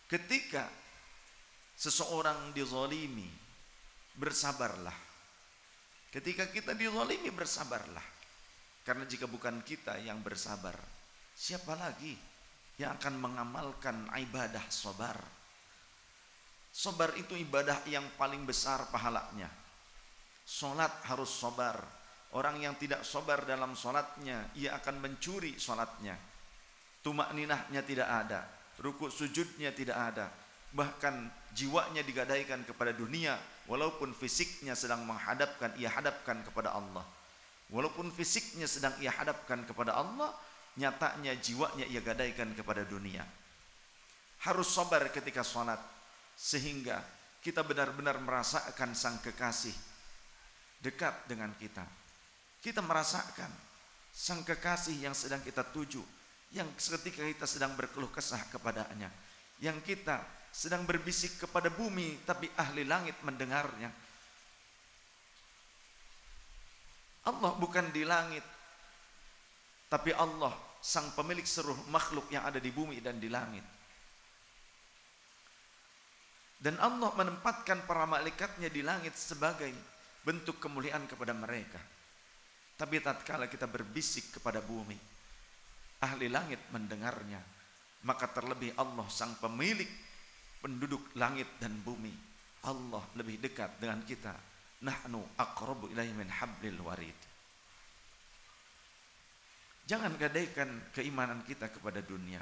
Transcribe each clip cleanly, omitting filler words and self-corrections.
Ketika seseorang dizalimi, bersabarlah. Ketika kita dizalimi, bersabarlah. Karena jika bukan kita yang bersabar, siapa lagi yang akan mengamalkan ibadah sabar? Sabar itu ibadah yang paling besar pahalanya. Salat harus sabar. Orang yang tidak sabar dalam salatnya, ia akan mencuri salatnya. Tumakninahnya tidak ada, rukuk sujudnya tidak ada. Bahkan jiwanya digadaikan kepada dunia, walaupun fisiknya sedang ia hadapkan kepada Allah. Walaupun fisiknya sedang ia hadapkan kepada Allah, nyatanya jiwanya ia gadaikan kepada dunia. Harus sabar ketika salat, sehingga kita benar-benar merasakan sang kekasih dekat dengan kita. Kita merasakan sang kekasih yang sedang kita tuju, yang ketika kita sedang berkeluh kesah kepadanya, yang kita sedang berbisik kepada bumi, tapi ahli langit mendengarnya. Allah bukan di langit, tapi Allah sang pemilik seluruh makhluk yang ada di bumi dan di langit. Dan Allah menempatkan para malaikatnya di langit sebagai bentuk kemuliaan kepada mereka. Tapi tatkala kita berbisik kepada bumi, ahli langit mendengarnya. Maka terlebih Allah sang pemilik penduduk langit dan bumi, Allah lebih dekat dengan kita. Nahnu aqrabu ilaihi min hablil warid. Jangan gadaikan keimanan kita kepada dunia.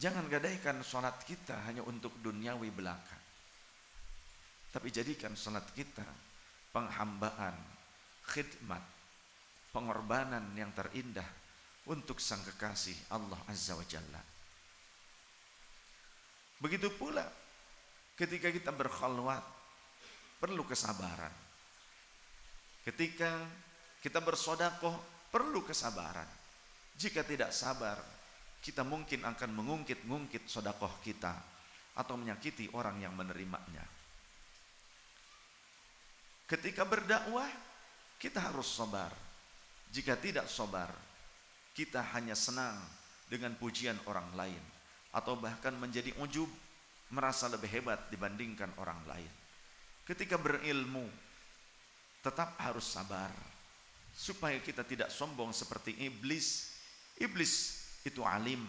Jangan gadaikan salat kita hanya untuk duniawi belaka. Tapi jadikan salat kita penghambaan, khidmat, pengorbanan yang terindah untuk sang kekasih Allah Azza wa Jalla. Begitu pula ketika kita berkhalwat, perlu kesabaran. Ketika kita bersedekah, perlu kesabaran. Jika tidak sabar, kita mungkin akan mengungkit-ungkit sedekah kita atau menyakiti orang yang menerimanya. Ketika berdakwah, kita harus sabar. Jika tidak sabar, kita hanya senang dengan pujian orang lain, atau bahkan menjadi ujub, merasa lebih hebat dibandingkan orang lain. Ketika berilmu, tetap harus sabar, supaya kita tidak sombong seperti iblis. Iblis itu alim,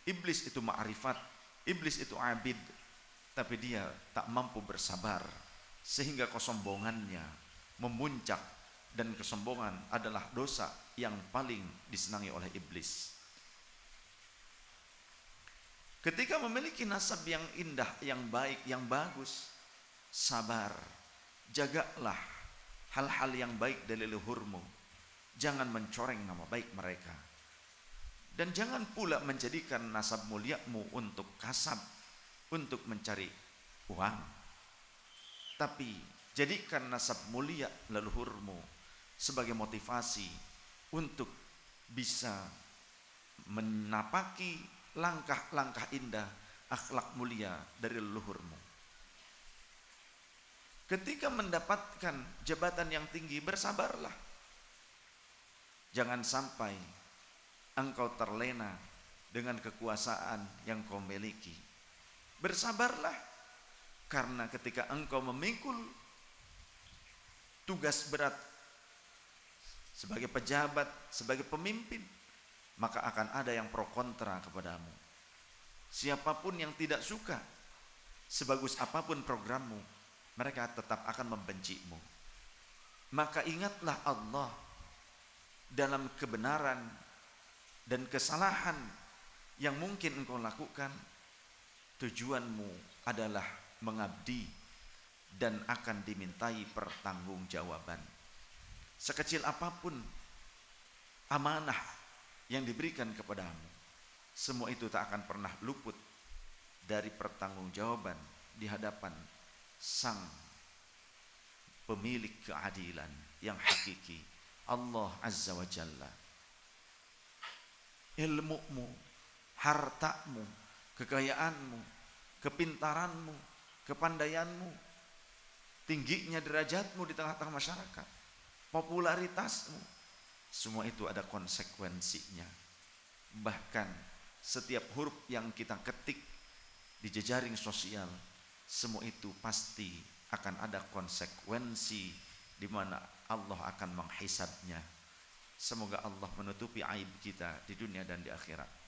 iblis itu ma'rifat, iblis itu abid, tapi dia tak mampu bersabar, sehingga kesombongannya memuncak. Dan kesombongan adalah dosa yang paling disenangi oleh iblis. Ketika memiliki nasab yang indah, yang baik, yang bagus, sabar, jagalah hal-hal yang baik dari leluhurmu. Jangan mencoreng nama baik mereka. Dan jangan pula menjadikan nasab muliamu untuk kasab, untuk mencari uang. Tapi jadikan nasab mulia leluhurmu sebagai motivasi untuk bisa menapaki langkah-langkah indah, akhlak mulia dari leluhurmu. Ketika mendapatkan jabatan yang tinggi, bersabarlah. Jangan sampai engkau terlena dengan kekuasaan yang kau miliki. Bersabarlah, karena ketika engkau memikul tugas berat sebagai pejabat, sebagai pemimpin, maka akan ada yang pro kontra kepadamu. Siapapun yang tidak suka, sebagus apapun programmu, mereka tetap akan membencimu. Maka ingatlah Allah dalam kebenaran dan kesalahan yang mungkin engkau lakukan. Tujuanmu adalah mengabdi dan akan dimintai pertanggungjawaban. Sekecil apapun amanah yang diberikan kepadamu, semua itu tak akan pernah luput dari pertanggungjawaban di hadapan sang pemilik keadilan yang hakiki, Allah Azza wa Jalla. Ilmumu, hartamu, kekayaanmu, kepintaranmu, kepandaianmu, tingginya derajatmu di tengah-tengah masyarakat, popularitasmu, semua itu ada konsekuensinya. Bahkan setiap huruf yang kita ketik di jejaring sosial, semua itu pasti akan ada konsekuensi di mana Allah akan menghisabnya. Semoga Allah menutupi aib kita di dunia dan di akhirat.